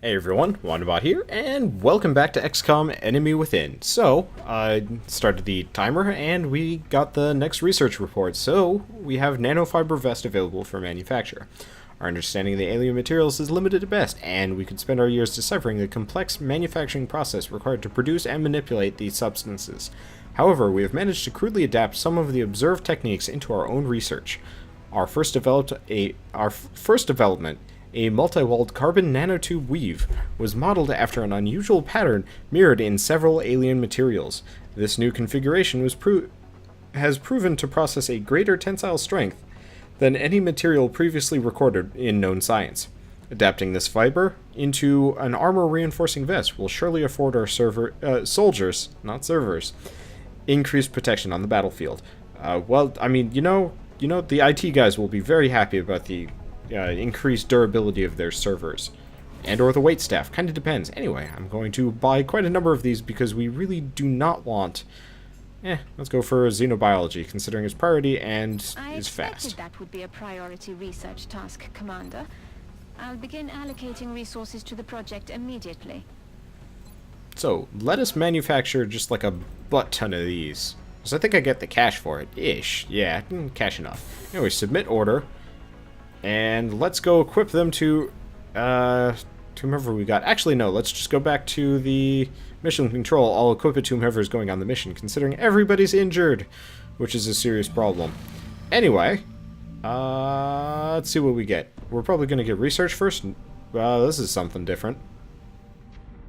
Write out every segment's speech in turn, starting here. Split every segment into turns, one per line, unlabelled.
Hey everyone, Wanderbot here, and welcome back to XCOM Enemy Within. So, I started the timer, and we got the next research report. So, we have nanofiber vest available for manufacture. Our understanding of the alien materials is limited at best, and we could spend our years deciphering the complex manufacturing process required to produce and manipulate these substances. However, we have managed to crudely adapt some of the observed techniques into our own research. Our first development, a multi-walled carbon nanotube weave, was modeled after an unusual pattern mirrored in several alien materials. This new configuration has proven to process a greater tensile strength than any material previously recorded in known science. Adapting this fiber into an armor-reinforcing vest will surely afford our soldiers, not servers, increased protection on the battlefield. The IT guys will be very happy about the increased durability of their servers. And or the wait staff, kind of depends. Anyway, I'm going to buy quite a number of these because we really do not want... let's go for xenobiology, considering its priority and is fast.
I expected that would be a priority research task, Commander. I'll begin allocating resources to the project immediately.
So, let us manufacture just like a butt ton of these. Because I think I get the cash for it. Ish. Yeah, cash enough. Anyway, submit order. And let's go equip them to whomever we got. Actually, no, let's just go back to the mission control. I'll equip it to whomever is going on the mission, considering everybody's injured, which is a serious problem. Anyway, let's see what we get. We're probably going to get research first. This is something different.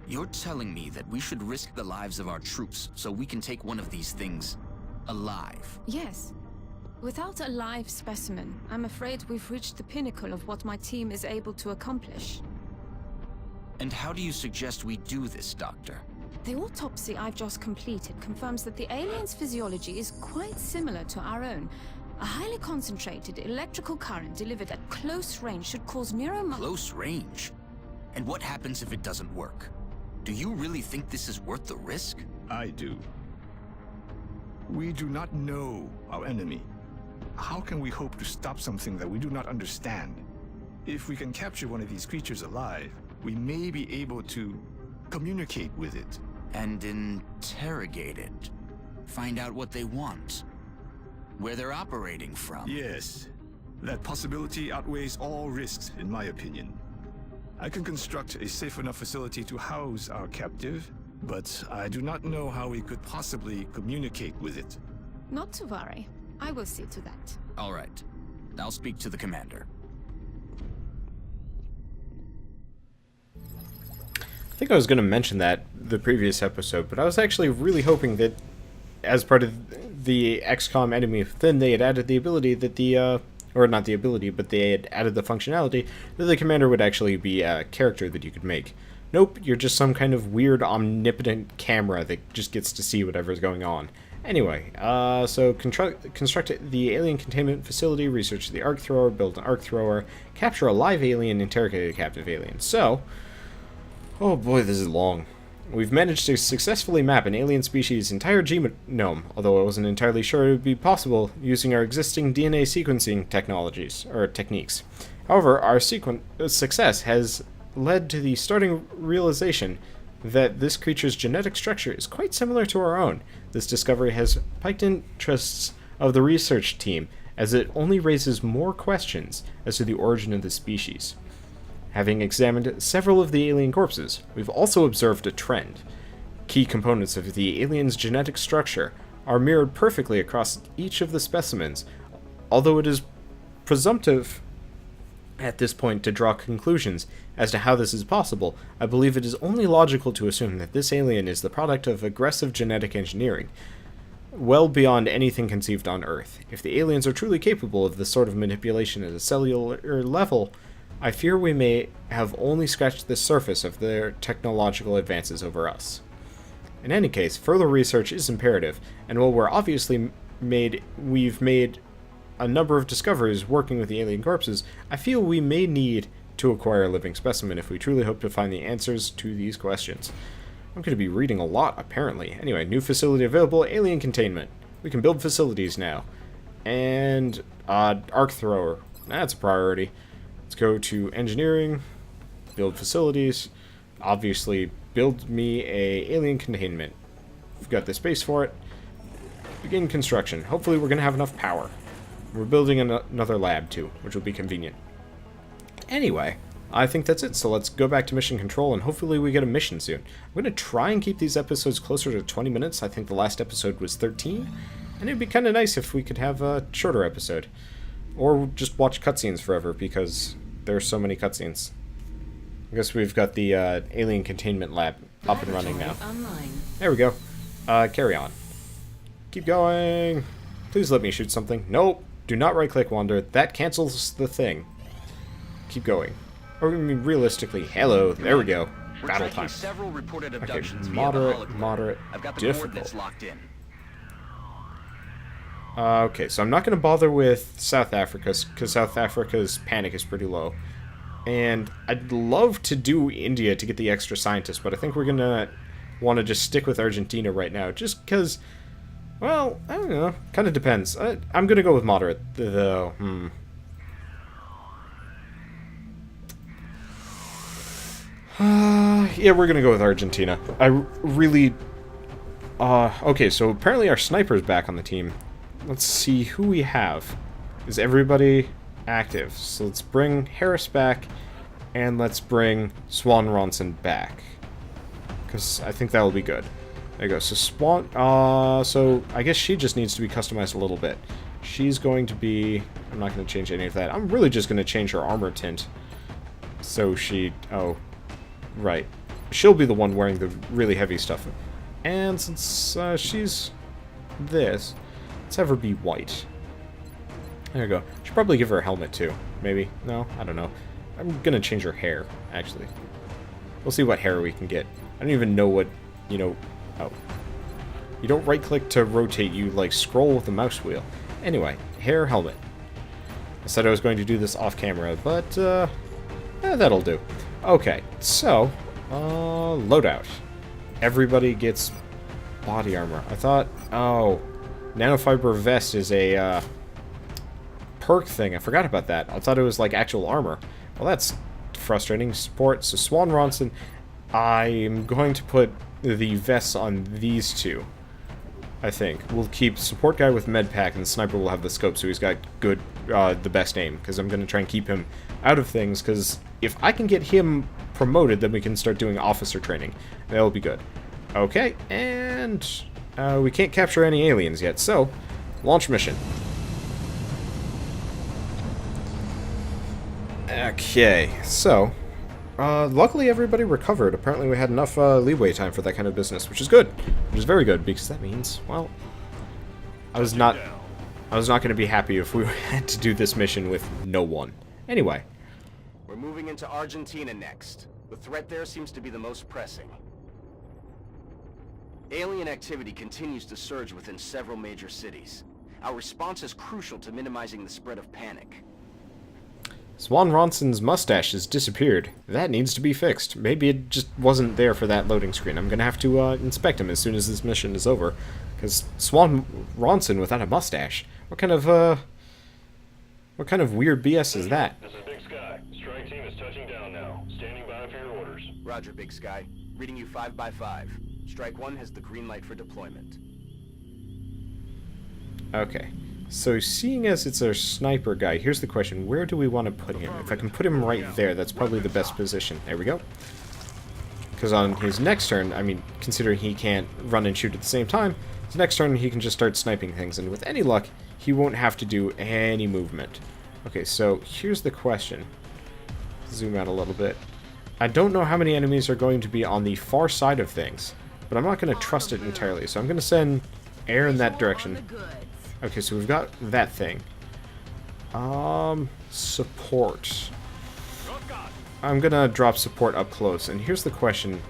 You're telling me that we should risk the lives of our troops so we can take one of these things alive?
Yes. Without a live specimen, I'm afraid we've reached the pinnacle of what my team is able to accomplish.
And how do you suggest we do this, Doctor?
The autopsy I've just completed confirms that the alien's physiology is quite similar to our own. A highly concentrated electrical current delivered at close range should cause
Close range? And what happens if it doesn't work? Do you really think this is worth the risk?
I do. We do not know our enemy. How can we hope to stop something that we do not understand? If we can capture one of these creatures alive, we may be able to communicate with it.
And interrogate it. Find out what they want. Where they're operating from.
Yes. That possibility outweighs all risks, in my opinion. I can construct a safe enough facility to house our captive, but I do not know how we could possibly communicate with it.
Not to worry. I will see to that.
All right. I'll speak to the commander.
I think I was going to mention that the previous episode, but I was actually really hoping that as part of the XCOM Enemy Within, they had added the ability that or not the ability, but they had added the functionality that the commander would actually be a character that you could make. Nope, you're just some kind of weird omnipotent camera that just gets to see whatever's going on. Anyway, so construct the alien containment facility, research the arc thrower, build an arc thrower, capture a live alien, interrogate a captive alien. So, oh boy, this is long. We've managed to successfully map an alien species' entire genome, although I wasn't entirely sure it would be possible using our existing DNA sequencing techniques. However, our success has led to the starting realization that this creature's genetic structure is quite similar to our own. This discovery has piqued interests of the research team, as it only raises more questions as to the origin of the species. Having examined several of the alien corpses, we've also observed a trend. Key components of the alien's genetic structure are mirrored perfectly across each of the specimens. Although it is presumptive at this point to draw conclusions as to how this is possible, I believe it is only logical to assume that this alien is the product of aggressive genetic engineering, well beyond anything conceived on Earth. If the aliens are truly capable of this sort of manipulation at a cellular level, I fear we may have only scratched the surface of their technological advances over us. In any case, further research is imperative, and while we've made a number of discoveries working with the alien corpses, I feel we may need to acquire a living specimen if we truly hope to find the answers to these questions. I'm going to be reading a lot, apparently. Anyway, new facility available, alien containment. We can build facilities now. And, arc thrower. That's a priority. Let's go to engineering. build facilities. Obviously, build me a alien containment. We've got the space for it. Begin construction. Hopefully we're going to have enough power. We're building another lab, too, which will be convenient. Anyway, I think that's it, so let's go back to mission control, and hopefully we get a mission soon. I'm going to try and keep these episodes closer to 20 minutes. I think the last episode was 13, and it'd be kind of nice if we could have a shorter episode. Or just watch cutscenes forever, because there are so many cutscenes. I guess we've got the alien containment lab up and running now. There we go. Carry on. Keep going. Please let me shoot something. Nope. Do not right-click, Wander. That cancels the thing. Keep going. Or, I mean, realistically, hello. There we go. Battle time.
Several reported
Okay,
abductions
moderate,
I've got the
difficult.
coordinates locked in.
Okay, so I'm not going to bother with South Africa, because South Africa's panic is pretty low. And I'd love to do India to get the extra scientists, but I think we're going to want to just stick with Argentina right now, just because, well, I don't know, kind of depends. I'm going to go with moderate, though. Yeah, we're going to go with Argentina. I really... okay, so apparently our sniper's back on the team. Let's see who we have. Is everybody active? So let's bring Harris back, and let's bring Swan Ronson back. Because I think that will be good. There you go. So Swan... so I guess she just needs to be customized a little bit. She's going to be... I'm not going to change any of that. I'm really just going to change her armor tint. So she... Oh, right. She'll be the one wearing the really heavy stuff. And since she's this... Let's have her be white. There you go. Should probably give her a helmet too. Maybe? No? I don't know. I'm gonna change her hair, actually. We'll see what hair we can get. I don't even know what, you know... Oh. You don't right-click to rotate, you, like, scroll with the mouse wheel. Anyway, hair, helmet. I said I was going to do this off-camera, but, that'll do. Okay, so, loadout. Everybody gets body armor. I thought... Oh... Nanofiber vest is a perk thing. I forgot about that. I thought it was like actual armor. Well, that's frustrating. Support. So Swan Ronson, I'm going to put the vests on these two. I think we'll keep support guy with med pack, and the sniper will have the scope, so he's got good, the best aim. Because I'm going to try and keep him out of things. Because if I can get him promoted, then we can start doing officer training. That'll be good. Okay, and. We can't capture any aliens yet, so launch mission. Okay, so luckily everybody recovered. Apparently we had enough leeway time for that kind of business, which is good. Which is very good, because that means, well, I was not going to be happy if we had to do this mission with no one. Anyway.
We're moving into Argentina next. The threat there seems to be the most pressing. Alien activity continues to surge within several major cities. Our response is crucial to minimizing the spread of panic.
Swan Ronson's mustache has disappeared. That needs to be fixed. Maybe it just wasn't there for that loading screen. I'm going to have to inspect him as soon as this mission is over. Because Swan Ronson without a mustache? What kind of weird BS is that?
This is Big Sky. Strike team is touching down now. Standing by for your orders.
Roger, Big Sky. Reading you 5 by 5. Strike 1 has the green light for deployment.
Okay. So seeing as it's our sniper guy, here's the question. Where do we want to put him? If I can put him right there, that's probably the best position. There we go. Because on his next turn, I mean, considering he can't run and shoot at the same time, his next turn he can just start sniping things, and with any luck, he won't have to do any movement. Okay, so here's the question. Zoom out a little bit. I don't know how many enemies are going to be on the far side of things, but I'm not going to trust it entirely, so I'm going to send air in that direction. Okay, so we've got that thing. Support. I'm going to drop support up close, and here's the question.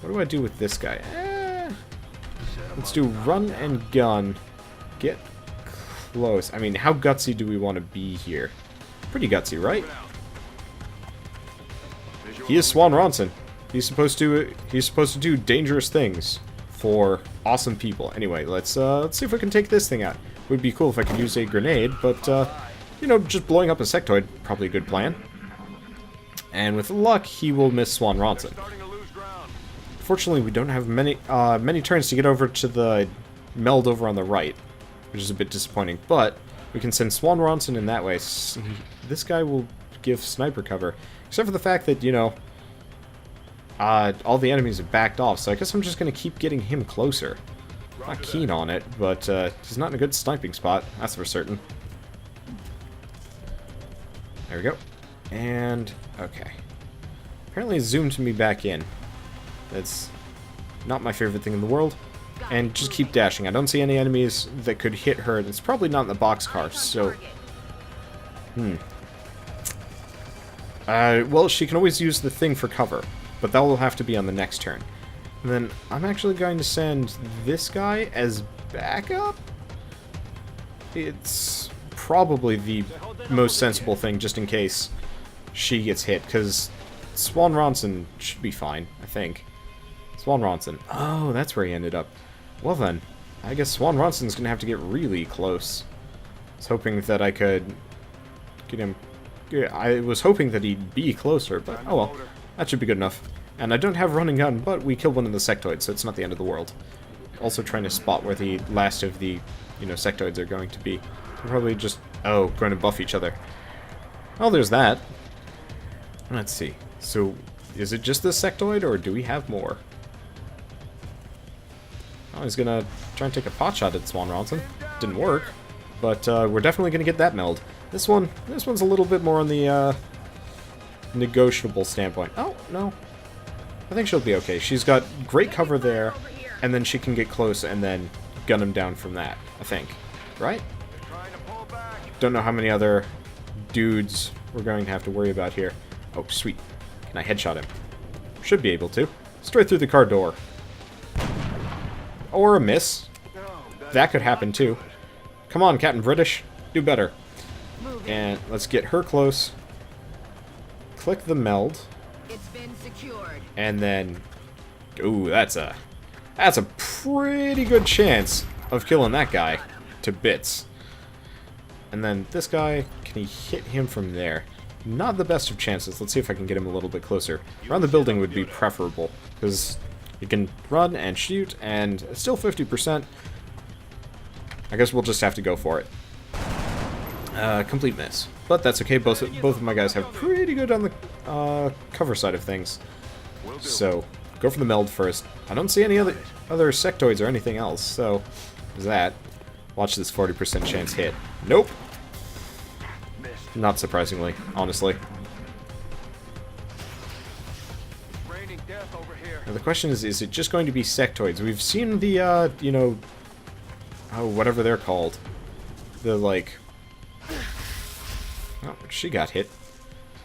What do I do with this guy? Let's do run and gun. Get close. I mean, how gutsy do we want to be here? Pretty gutsy, right? He is Swan Ronson. He's supposed to do dangerous things for awesome people. Anyway, let's see if we can take this thing out. It would be cool if I could use a grenade, but you know, just blowing up a sectoid, probably a good plan. And with luck, he will miss Swan Ronson. Fortunately, we don't have many turns to get over to the meld over on the right, which is a bit disappointing. But we can send Swan Ronson in that way. This guy will give sniper cover, except for the fact that, you know, all the enemies have backed off. So I guess I'm just going to keep getting him closer. Not keen on it, but he's not in a good sniping spot. That's for certain. There we go. And, okay. Apparently it zoomed me back in. That's not my favorite thing in the world. And just keep dashing. I don't see any enemies that could hit her. It's probably not in the boxcar, so... well, she can always use the thing for cover, but that will have to be on the next turn. And then I'm actually going to send this guy as backup? It's probably the most sensible thing, just in case she gets hit, because Swan Ronson should be fine, I think. Swan Ronson. Oh, that's where he ended up. Well then, I guess Swan Ronson's gonna have to get really close. I was hoping that I could get him... I was hoping that he'd be closer, but oh well. That should be good enough. And I don't have running gun, but we killed one of the sectoids, so it's not the end of the world. Also trying to spot where the last of the, you know, sectoids are going to be. They're probably just, oh, going to buff each other. Oh, there's that. Let's see. So, is it just this sectoid, or do we have more? Oh, he's gonna try and take a pot shot at Swan Ronson. Didn't work, but we're definitely gonna get that meld. This one's a little bit more on the negotiable standpoint. Oh, no. I think she'll be okay. She's got great cover there, and then she can get close and then gun him down from that, I think. Right? Don't know how many other dudes we're going to have to worry about here. Oh, sweet. Can I headshot him? Should be able to. Straight through the car door. Or a miss. That could happen too. Come on, Captain British. Do better. And let's get her close. Click the meld.
It's been secured.
And then... Ooh, that's a pretty good chance of killing that guy to bits. And then this guy, can he hit him from there? Not the best of chances. Let's see if I can get him a little bit closer. Around the building would be preferable, because you can run and shoot, and it's still 50%. I guess we'll just have to go for it. Complete miss. But that's okay, both of my guys have pretty good on the cover side of things. So, go for the meld first. I don't see any other sectoids or anything else, so there's that. Watch this 40% chance hit. Nope. Not surprisingly, honestly. Now the question is it just going to be sectoids? We've seen the, you know, oh, whatever they're called. The, like... Oh, she got hit.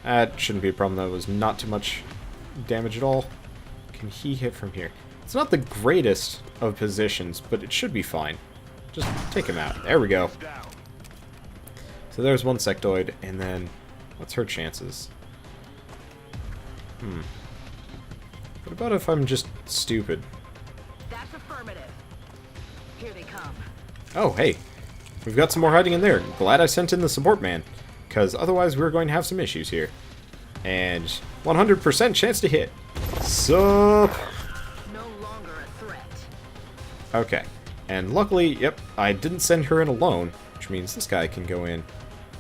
That shouldn't be a problem, that was not too much damage at all. Can he hit from here? It's not the greatest of positions, but it should be fine. Just take him out. There we go. So there's one sectoid, and then... What's her chances? What about if I'm just stupid?
That's affirmative. Here they come.
Oh, hey. We've got some more hiding in there. Glad I sent in the support man, because otherwise we're going to have some issues here. And 100% chance to hit. Sup?
No longer a threat.
Okay. And luckily, yep, I didn't send her in alone, which means this guy can go in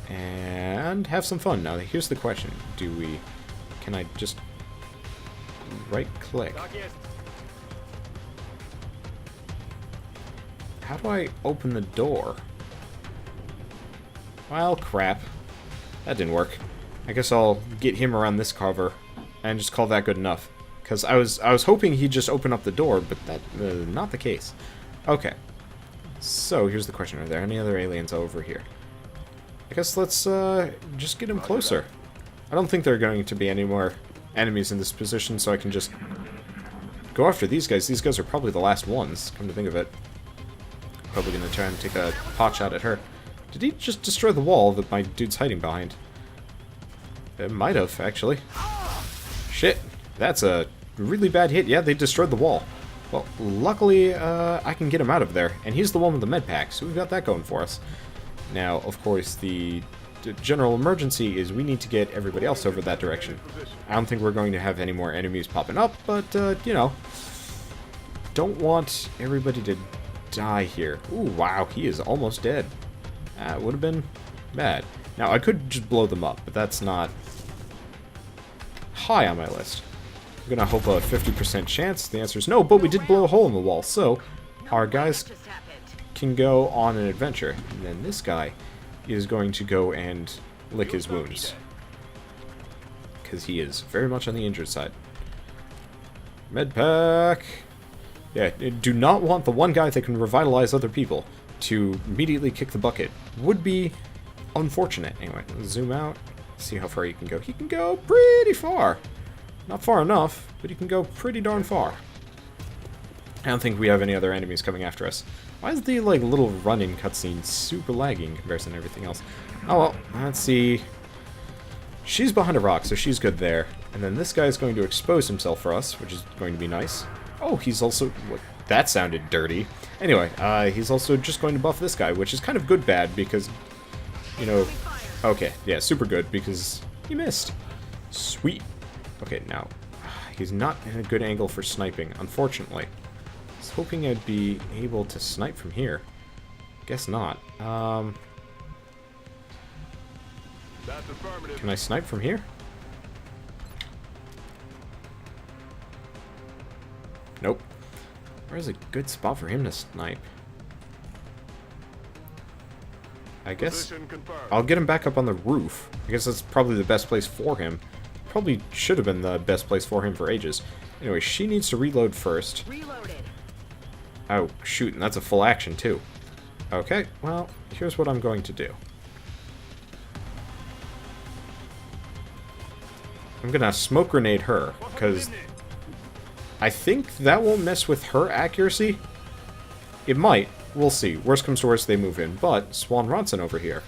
and have some fun. Now, here's the question. Can I just right-click? How do I open the door? Well, crap. That didn't work. I guess I'll get him around this cover and just call that good enough. Because I was hoping he'd just open up the door, but that's not the case. Okay. So, here's the question. Are there any other aliens over here? I guess let's just get him closer. I don't think there are going to be any more enemies in this position, so I can just go after these guys. These guys are probably the last ones, come to think of it. Probably going to try and take a pot shot at her. Did he just destroy the wall that my dude's hiding behind? It might have, actually. Shit. That's a really bad hit. Yeah, they destroyed the wall. Well, luckily, I can get him out of there. And he's the one with the med pack, so we've got that going for us. Now, of course, the general emergency is we need to get everybody else over that direction. I don't think we're going to have any more enemies popping up, but, you know, don't want everybody to die here. Ooh, wow, he is almost dead. That would have been bad. Now, I could just blow them up, but that's not high on my list. I'm gonna hope a 50% chance. The answer is no, but we did blow a hole in the wall, so our guys can go on an adventure. And then this guy is going to go and lick his wounds, because he is very much on the injured side. Medpack! Yeah, do not want the one guy that can revitalize other people to immediately kick the bucket. Would be unfortunate. Anyway, let's zoom out, see how far he can go. He can go pretty far. Not far enough, but he can go pretty darn far. I don't think we have any other enemies coming after us. Why is the, like, little run-in cutscene super laggy in comparison to everything else? Oh, well, let's see. She's behind a rock, so she's good there. And then this guy is going to expose himself for us, which is going to be nice. Oh, he's also... What, that sounded dirty. Anyway, he's also just going to buff this guy, which is kind of good-bad because, you know... Okay, yeah, super good because he missed. Sweet. Okay, now, he's not in a good angle for sniping, unfortunately. I was hoping I'd be able to snipe from here. Guess not. Can I snipe from here? Nope. Where's a good spot for him to snipe? I guess I'll get him back up on the roof. I guess that's probably the best place for him. Probably should have been the best place for him for ages. Anyway, she needs to reload first.
Reloaded.
Oh, shoot, and that's a full action, too. Okay, well, here's what I'm going to do. I'm gonna smoke grenade her, because I think that won't mess with her accuracy. It might. We'll see. Worst comes to worst, they move in. But Swan Ronson over here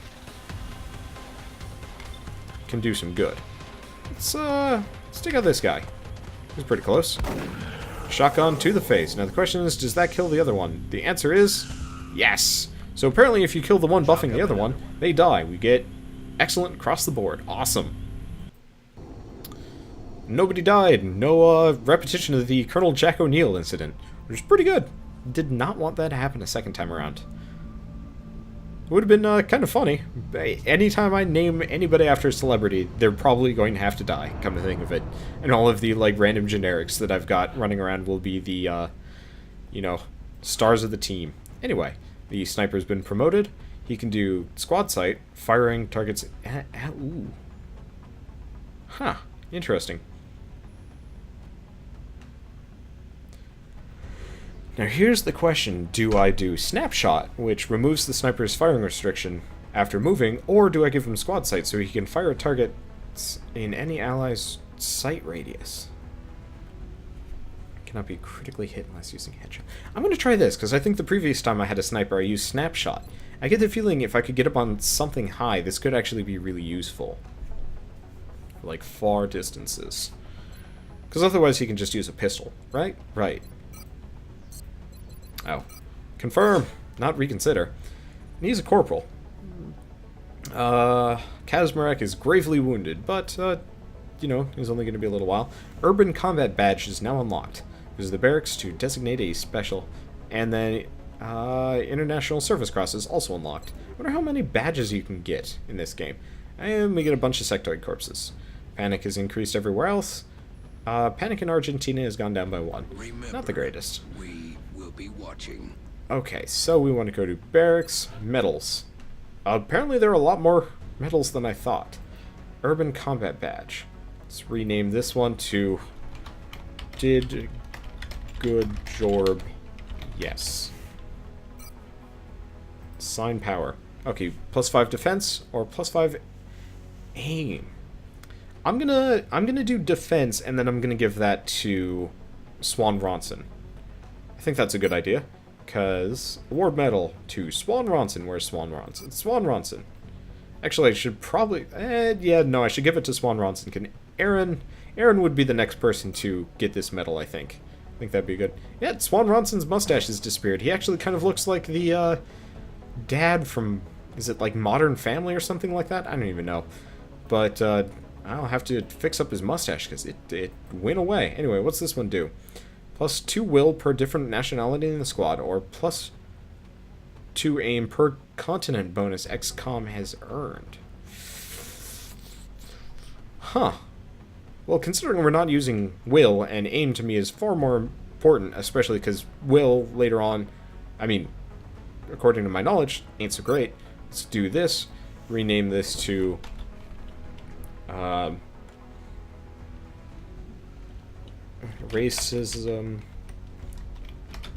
can do some good. Let's take out this guy. He's pretty close. Shotgun to the face. Now the question is, does that kill the other one? The answer is yes. So apparently if you kill the one buffing the other one, they die. We get excellent across the board. Awesome. Nobody died. No repetition of the Colonel Jack O'Neill incident, which is pretty good. Did not want that to happen a second time around. Would have been kind of funny. Anytime I name anybody after a celebrity, they're probably going to have to die, come to think of it. And all of the, like, random generics that I've got running around will be the, you know, stars of the team. Anyway, the sniper's been promoted. He can do squad sight, firing targets... Ooh. Huh. Interesting. Now here's the question, do I do Snapshot, which removes the sniper's firing restriction after moving, or do I give him squad sight so he can fire a target in any ally's sight radius? Cannot be critically hit unless using headshot. I'm going to try this, because I think the previous time I had a sniper I used Snapshot. I get the feeling if I could get up on something high, this could actually be really useful. Like far distances. Because otherwise he can just use a pistol, right? Right. Oh. Confirm, not reconsider. And he's a corporal. Kazmarek is gravely wounded, but, you know, he's only going to be a little while. Urban Combat Badge is now unlocked. Visit the barracks to designate a special. And then, International Service Cross is also unlocked. I wonder how many badges you can get in this game. And we get a bunch of sectoid corpses. Panic is increased everywhere else. Panic in Argentina has gone down by 1.
Remember,
not the greatest.
We will be watching.
Okay, so we want to go to barracks, medals. Apparently there are a lot more medals than I thought. Urban Combat Badge. Let's rename this one to Did Good Jorb. Yes. Sign power. Okay, +5 defense or +5 aim. I'm gonna do defense, and then I'm gonna give that to Swan Ronson. I think that's a good idea, because award medal to Swan Ronson. Where's Swan Ronson? Swan Ronson. Actually, I should probably... yeah, no, I should give it to Swan Ronson. Can Aaron would be the next person to get this medal, I think. I think that'd be good. Yeah, Swan Ronson's mustache has disappeared. He actually kind of looks like the dad from Is it like Modern Family or something like that? I don't even know. But I'll have to fix up his mustache because it went away. Anyway, what's this one do? Plus 2 will per different nationality in the squad, or plus 2 aim per continent bonus XCOM has earned. Huh. Well, considering we're not using will, and aim to me is far more important, especially because will later on, I mean, according to my knowledge, ain't so great. Let's do this. Rename this to racism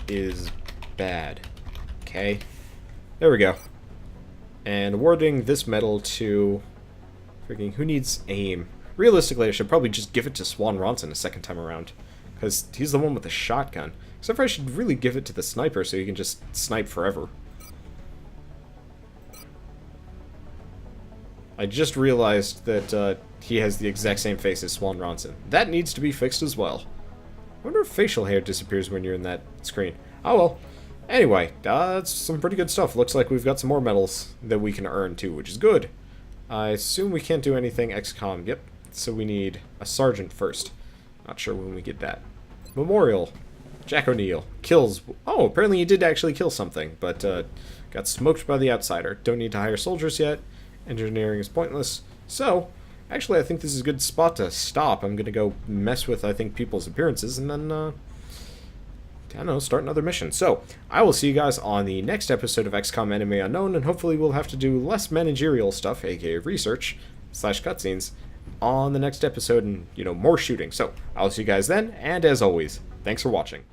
is bad. Okay. There we go. And awarding this medal to freaking who needs aim? Realistically, I should probably just give it to Swan Ronson a second time around, because he's the one with the shotgun. Except for I should really give it to the sniper so he can just snipe forever. I just realized that he has the exact same face as Swan Ronson. That needs to be fixed as well. I wonder if facial hair disappears when you're in that screen. Oh well. Anyway, that's some pretty good stuff. Looks like we've got some more medals that we can earn too, which is good. I assume we can't do anything XCOM. Yep. So we need a sergeant first. Not sure when we get that. Memorial. Jack O'Neill. Kills. Oh, apparently he did actually kill something, but got smoked by the outsider. Don't need to hire soldiers yet. Engineering is pointless. So, actually I think this is a good spot to stop. I'm going to go mess with, I think, people's appearances, and then, I don't know, start another mission. So, I will see you guys on the next episode of XCOM Enemy Unknown, and hopefully we'll have to do less managerial stuff, aka research, / cutscenes, on the next episode, and, you know, more shooting. So, I'll see you guys then, and as always, thanks for watching.